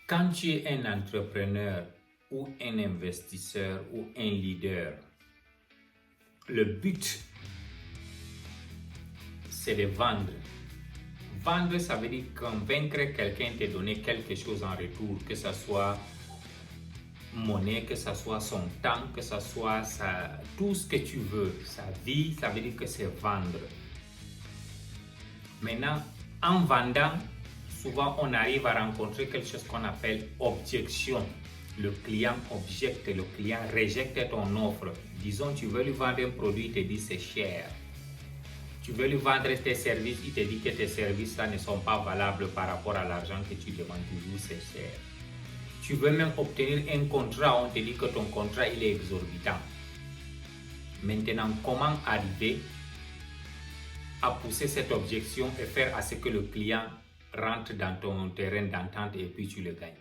Quand tu es un entrepreneur ou un investisseur ou un leader, le but, c'est de vendre. Vendre, ça veut dire convaincre quelqu'un de te donner quelque chose en retour, que ce soit monnaie, que ce soit son temps, que ce soit tout ce que tu veux, sa vie, ça veut dire que c'est vendre. Maintenant, en vendant, souvent on arrive à rencontrer quelque chose qu'on appelle objection. Le client objecte, le client rejette ton offre. Disons, tu veux lui vendre un produit, il te dit c'est cher. Tu veux lui vendre tes services, il te dit que tes services là ne sont pas valables par rapport à l'argent que tu demandes toujours, c'est cher. Tu veux même obtenir un contrat, on te dit que ton contrat il est exorbitant. Maintenant, comment arriver à pousser cette objection et faire à ce que le client rentre dans ton terrain d'entente et puis tu le gagnes?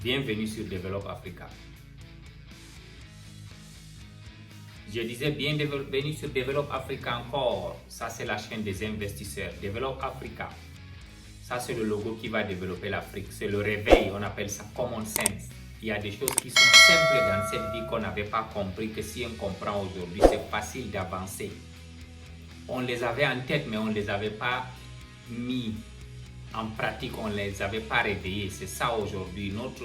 Bienvenue sur Develop Africa. Je disais bienvenue sur Develop Africa encore. Ça, c'est la chaîne des investisseurs. Develop Africa. Ça, c'est le logo qui va développer l'Afrique. C'est le réveil. On appelle ça common sense. Il y a des choses qui sont simples dans cette vie qu'on n'avait pas compris, que si on comprend aujourd'hui, c'est facile d'avancer. On les avait en tête, mais on ne les avait pas mis en pratique, on ne les avait pas réveillés. C'est ça aujourd'hui. Notre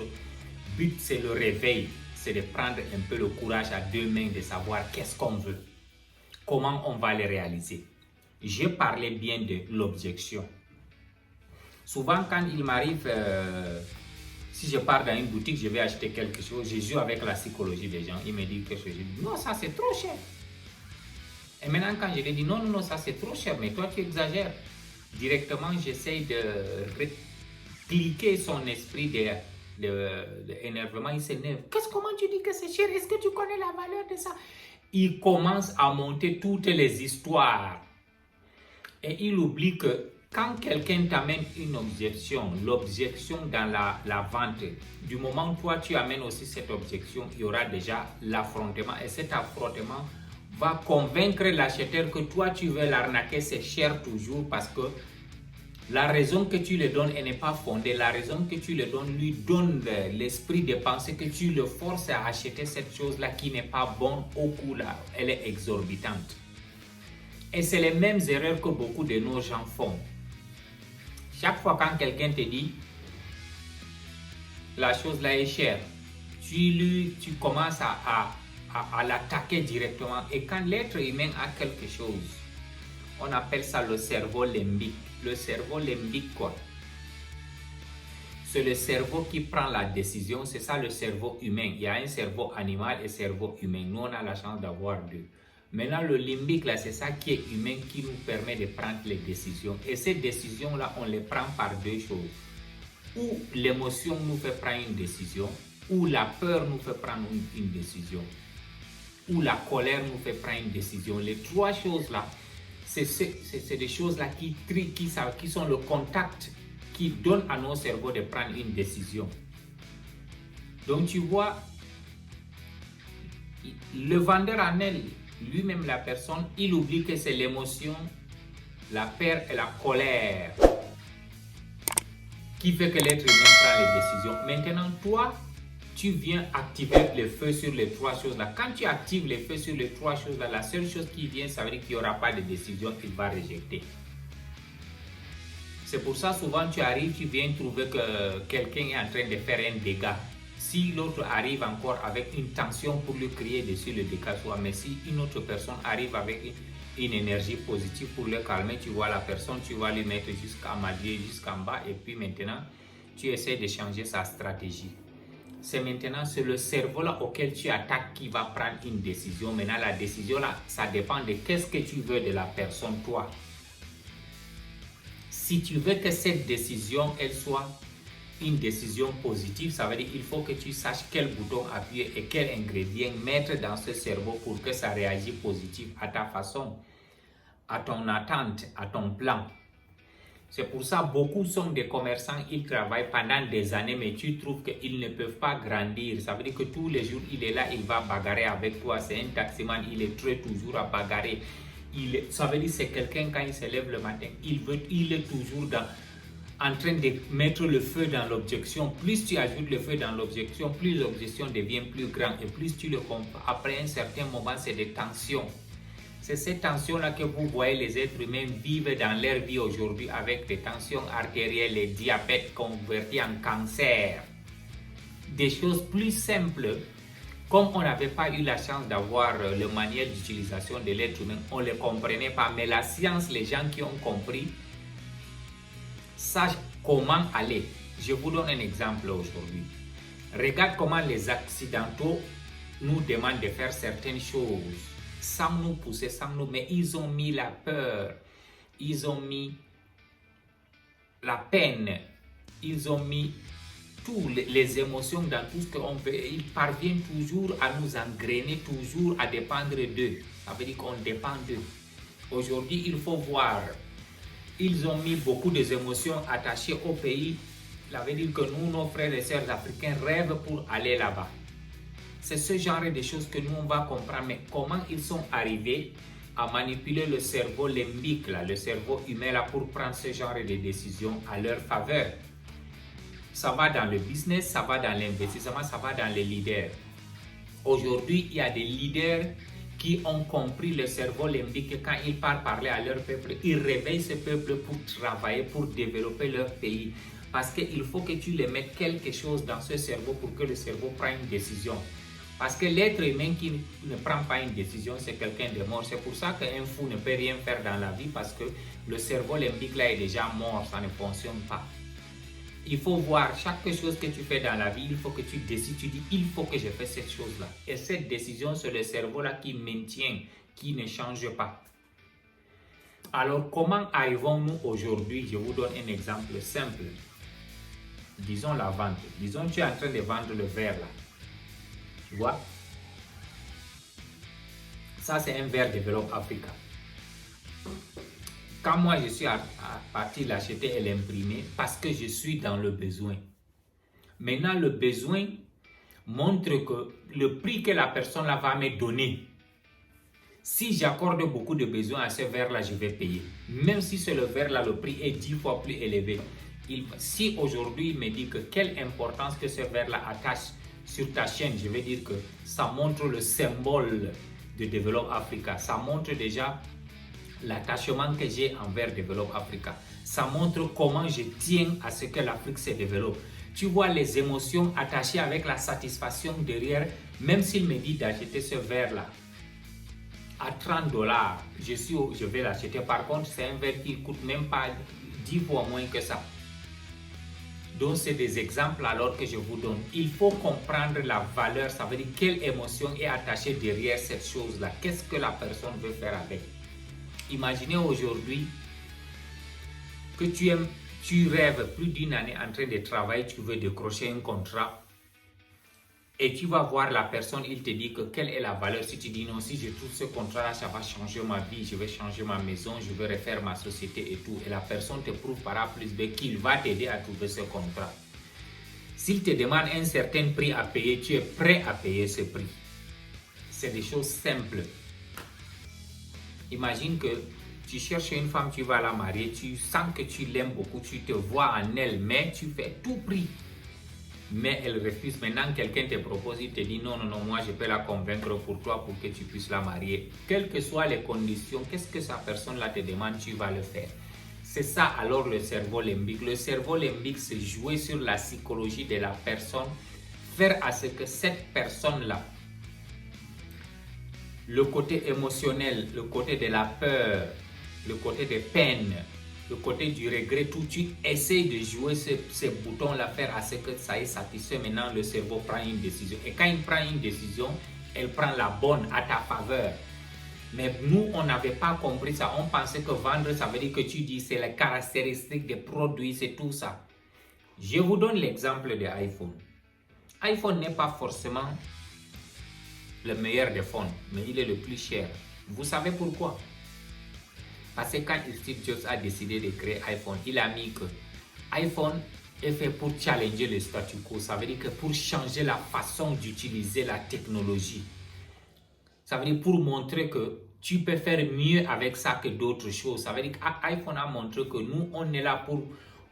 but, c'est le réveil. C'est de prendre un peu le courage à deux mains, de savoir qu'est-ce qu'on veut, comment on va le réaliser. Je parlais bien de l'objection. Souvent, quand il m'arrive, si je pars dans une boutique, je vais acheter quelque chose, je joue avec la psychologie des gens. Ils me disent quelque chose, je dis non, ça c'est trop cher. Et maintenant, quand je leur dis non, ça c'est trop cher, mais toi tu exagères. Directement, j'essaie de cliquer son esprit d'énervement. Il s'énerve. Comment tu dis que c'est cher? Est-ce que tu connais la valeur de ça? Il commence à monter toutes les histoires. Et il oublie que quand quelqu'un t'amène une objection, l'objection dans la vente, du moment où toi tu amènes aussi cette objection, il y aura déjà l'affrontement. Et cet affrontement va convaincre l'acheteur que toi tu veux l'arnaquer, c'est cher toujours, parce que la raison que tu lui donnes, elle n'est pas fondée. La raison que tu lui donnes lui donne l'esprit de penser que tu le forces à acheter cette chose-là qui n'est pas bonne au coût là. Elle est exorbitante. Et c'est les mêmes erreurs que beaucoup de nos gens font. Chaque fois quand quelqu'un te dit la chose là est chère, tu commences à l'attaquer directement. Et quand l'être humain a quelque chose, on appelle ça le cerveau limbique. Le cerveau limbique, quoi? C'est le cerveau qui prend la décision. C'est ça le cerveau humain. Il y a un cerveau animal et un cerveau humain. Nous, on a la chance d'avoir deux. Maintenant, le limbique, là, c'est ça qui est humain, qui nous permet de prendre les décisions. Et ces décisions-là, on les prend par deux choses. Ou l'émotion nous fait prendre une décision, ou la peur nous fait prendre une décision, ou la colère nous fait prendre une décision. Les trois choses-là, c'est des choses-là qui sont le contact qui donne à nos cerveaux de prendre une décision. Donc tu vois, le vendeur en elle, lui-même la personne, il oublie que c'est l'émotion, la peur et la colère qui fait que l'être humain prend les décisions. Maintenant, toi, tu viens activer le feu sur les trois choses-là. Quand tu actives le feu sur les trois choses-là, la seule chose qui vient, ça veut dire qu'il n'y aura pas de décision qu'il va rejeter. C'est pour ça, souvent, tu arrives, tu viens trouver que quelqu'un est en train de faire un dégât. Si l'autre arrive encore avec une tension pour lui crier dessus, le dégât soit, mais si une autre personne arrive avec une énergie positive pour le calmer, tu vois la personne, tu vas lui mettre jusqu'à Madier, jusqu'en bas, et puis maintenant, tu essaies de changer sa stratégie. C'est maintenant, c'est le cerveau là auquel tu attaques qui va prendre une décision. Maintenant, la décision là, ça dépend de qu'est-ce que tu veux de la personne, toi. Si tu veux que cette décision, elle soit une décision positive, ça veut dire qu'il faut que tu saches quel bouton appuyer et quel ingrédient mettre dans ce cerveau pour que ça réagisse positif à ta façon, à ton attente, à ton plan. C'est pour ça que beaucoup sont des commerçants, ils travaillent pendant des années, mais tu trouves qu'ils ne peuvent pas grandir. Ça veut dire que tous les jours, il est là, il va bagarrer avec toi. C'est un taximan, il est très toujours à bagarrer. Ça veut dire que c'est quelqu'un, quand il se lève le matin, il est toujours en train de mettre le feu dans l'objection. Plus tu ajoutes le feu dans l'objection, plus l'objection devient plus grande et plus tu le comprends. Après un certain moment, c'est des tensions. C'est cette tension-là que vous voyez les êtres humains vivent dans leur vie aujourd'hui avec des tensions artérielles, les diabètes convertis en cancer. Des choses plus simples, comme on n'avait pas eu la chance d'avoir le manuel d'utilisation de l'être humain, on ne les comprenait pas. Mais la science, les gens qui ont compris, sachent comment aller. Je vous donne un exemple aujourd'hui. Regarde comment les accidentaux nous demandent de faire certaines choses sans nous pousser, mais ils ont mis la peur, ils ont mis la peine, ils ont mis toutes les émotions dans tout ce qu'on fait. Ils parviennent toujours à nous engrainer, toujours à dépendre d'eux. Ça veut dire qu'on dépend d'eux. Aujourd'hui, il faut voir, ils ont mis beaucoup d'émotions attachées au pays. Ça veut dire que nous, nos frères et sœurs africains, rêvent pour aller là-bas. C'est ce genre de choses que nous, on va comprendre. Mais comment ils sont arrivés à manipuler le cerveau limbique, là, le cerveau humain, là, pour prendre ce genre de décisions à leur faveur. Ça va dans le business, ça va dans l'investissement, ça va dans les leaders. Aujourd'hui, il y a des leaders qui ont compris le cerveau limbique et quand ils partent parler à leur peuple, ils réveillent ce peuple pour travailler, pour développer leur pays. Parce qu'il faut que tu les mettes quelque chose dans ce cerveau pour que le cerveau prenne une décision. Parce que l'être humain qui ne prend pas une décision, c'est quelqu'un de mort. C'est pour ça qu'un fou ne peut rien faire dans la vie parce que le cerveau limbique là est déjà mort, ça ne fonctionne pas. Il faut voir chaque chose que tu fais dans la vie, il faut que tu décides, tu dis il faut que je fasse cette chose-là. Et cette décision, c'est le cerveau-là qui maintient, qui ne change pas. Alors, comment arrivons-nous aujourd'hui? Je vous donne un exemple simple. Disons la vente. Disons tu es en train de vendre le verre là. Tu vois? Ça, c'est un verre Develop Africa. Quand moi, je suis parti l'acheter et l'imprimer parce que je suis dans le besoin. Maintenant, le besoin montre que le prix que la personne là va me donner, si j'accorde beaucoup de besoin à ce verre-là, je vais payer. Même si c'est le verre-là, le prix est 10 fois plus élevé. Si aujourd'hui, il me dit que quelle importance que ce verre-là attache sur ta chaîne, je vais dire que ça montre le symbole de Develop Africa. Ça montre déjà l'attachement que j'ai envers Develop Africa. Ça montre comment je tiens à ce que l'Afrique se développe. Tu vois les émotions attachées avec la satisfaction derrière, même s'il me dit d'acheter ce verre-là à 30 $, je vais l'acheter. Par contre, c'est un verre qui ne coûte même pas 10 fois moins que ça. Donc, c'est des exemples alors que je vous donne. Il faut comprendre la valeur, ça veut dire quelle émotion est attachée derrière cette chose-là. Qu'est-ce que la personne veut faire avec? Imaginez aujourd'hui que tu rêves plus d'une année en train de travailler, tu veux décrocher un contrat et tu vas voir la personne, il te dit que quelle est la valeur. Si tu dis non, si je trouve ce contrat-là, ça va changer ma vie, je vais changer ma maison, je vais refaire ma société et tout. Et la personne te prouve par A plus B qu'il va t'aider à trouver ce contrat. S'il te demande un certain prix à payer, tu es prêt à payer ce prix. C'est des choses simples. Imagine que tu cherches une femme, tu vas la marier, tu sens que tu l'aimes beaucoup, tu te vois en elle, mais tu fais tout prix. Mais elle refuse. Maintenant, quelqu'un te propose, il te dit non, moi je peux la convaincre pour toi pour que tu puisses la marier. Quelles que soient les conditions, qu'est-ce que sa personne là te demande, tu vas le faire. C'est ça alors le cerveau limbique. Le cerveau limbique, c'est jouer sur la psychologie de la personne, faire à ce que cette personne-là, le côté émotionnel, le côté de la peur, le côté de peine, le côté du regret, tout, tu essaies de jouer ces boutons-là, faire à ce que ça ait satisfait. Maintenant, le cerveau prend une décision. Et quand il prend une décision, elle prend la bonne à ta faveur. Mais nous, on n'avait pas compris ça. On pensait que vendre, ça veut dire que tu dis c'est les caractéristiques des produits, c'est tout ça. Je vous donne l'exemple de iPhone. iPhone n'est pas forcément le meilleur des phones, mais il est le plus cher. Vous savez pourquoi? Parce que quand Steve Jobs a décidé de créer iPhone, il a mis que iPhone est fait pour challenger le statu quo. Ça veut dire que pour changer la façon d'utiliser la technologie. Ça veut dire pour montrer que tu peux faire mieux avec ça que d'autres choses. Ça veut dire qu'iPhone a montré que nous, on est là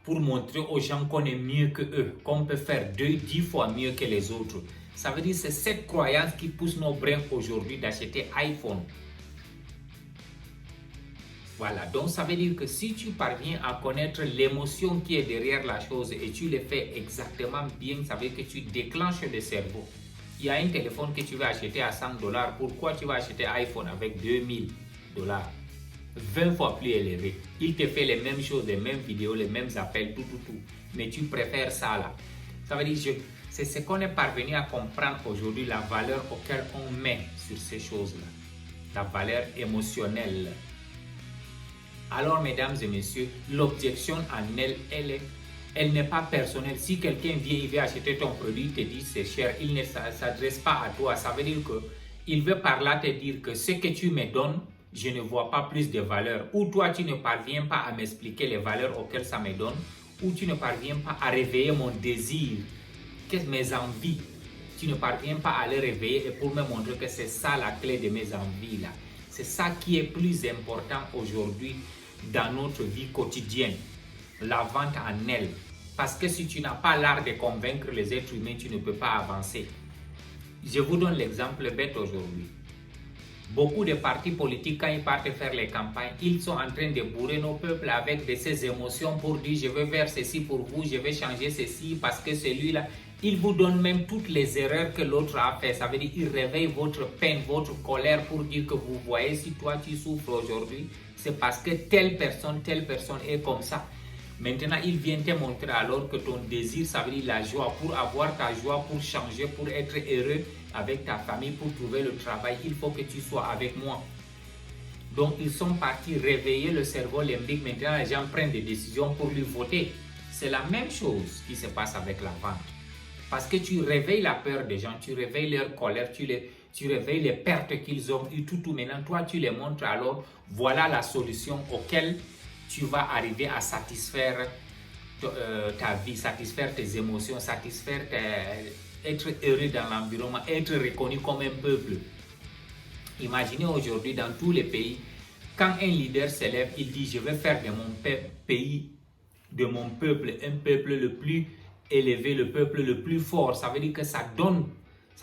pour montrer aux gens qu'on est mieux que eux, qu'on peut faire 10 fois mieux que les autres. Ça veut dire que c'est cette croyance qui pousse nos brins aujourd'hui d'acheter iPhone. Voilà, donc ça veut dire que si tu parviens à connaître l'émotion qui est derrière la chose et tu le fais exactement bien, ça veut dire que tu déclenches le cerveau. Il y a un téléphone que tu vas acheter à $100. Pourquoi tu vas acheter iPhone avec $2000? 20 fois plus élevé. Il te fait les mêmes choses, les mêmes vidéos, les mêmes appels, tout. Mais tu préfères ça là. Ça veut dire, c'est ce qu'on est parvenu à comprendre aujourd'hui, la valeur auquel on met sur ces choses-là. La valeur émotionnelle. Alors, mesdames et messieurs, l'objection en elle n'est pas personnelle. Si quelqu'un vient, il veut acheter ton produit, il te dit c'est cher, il ne s'adresse pas à toi. Ça veut dire qu'il veut par là te dire que ce que tu me donnes, je ne vois pas plus de valeur. Ou toi, tu ne parviens pas à m'expliquer les valeurs auxquelles ça me donne. Ou tu ne parviens pas à réveiller mon désir, mes envies. Tu ne parviens pas à les réveiller et pour me montrer que c'est ça la clé de mes envies là. C'est ça qui est plus important aujourd'hui dans notre vie quotidienne. La vente en elle. Parce que si tu n'as pas l'art de convaincre les êtres humains, tu ne peux pas avancer. Je vous donne l'exemple bête aujourd'hui. Beaucoup de partis politiques, quand ils partent faire les campagnes, ils sont en train de bourrer nos peuples avec de ces émotions pour dire je vais faire ceci pour vous, je vais changer ceci parce que celui-là, il vous donne même toutes les erreurs que l'autre a fait. Ça veut dire qu'il réveille votre peine, votre colère pour dire que vous voyez si toi tu souffres aujourd'hui, c'est parce que telle personne est comme ça. Maintenant, il vient te montrer alors que ton désir, ça veut dire la joie. Pour avoir ta joie, pour changer, pour être heureux avec ta famille, pour trouver le travail, il faut que tu sois avec moi. Donc, ils sont partis réveiller le cerveau limbique. Maintenant, les gens prennent des décisions pour lui voter. C'est la même chose qui se passe avec la vente. Parce que tu réveilles la peur des gens, tu réveilles leur colère, tu réveilles les pertes qu'ils ont eu, tout. Maintenant, toi, tu les montres. Alors, voilà la solution auquel tu vas arriver à satisfaire ta vie, satisfaire tes émotions, être heureux dans l'environnement, être reconnu comme un peuple. Imaginez aujourd'hui dans tous les pays, quand un leader s'élève, il dit je vais faire de mon pays, de mon peuple, un peuple le plus élevé, le peuple le plus fort. Ça veut dire que ça donne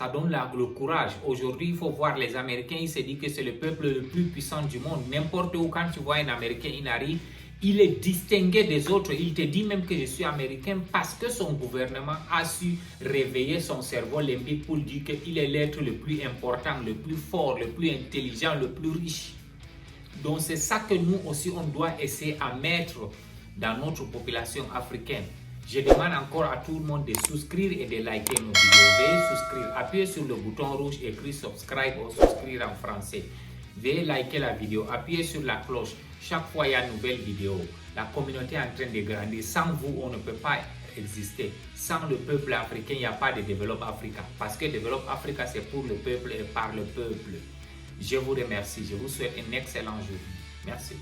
le courage. Aujourd'hui, il faut voir les Américains, ils se disent que c'est le peuple le plus puissant du monde. N'importe où, quand tu vois un Américain, il arrive, il est distingué des autres. Il te dit même que je suis américain parce que son gouvernement a su réveiller son cerveau limbique pour dire qu'il est l'être le plus important, le plus fort, le plus intelligent, le plus riche. Donc c'est ça que nous aussi, on doit essayer à mettre dans notre population africaine. Je demande encore à tout le monde de souscrire et de liker nos vidéos. Veuillez souscrire, appuyez sur le bouton rouge écrit subscribe ou souscrire en français. Veuillez liker la vidéo, appuyez sur la cloche. Chaque fois il y a une nouvelle vidéo. La communauté est en train de grandir. Sans vous, on ne peut pas exister. Sans le peuple africain, il n'y a pas de Develop Africa. Parce que Develop Africa, c'est pour le peuple et par le peuple. Je vous remercie. Je vous souhaite un excellent jour. Merci.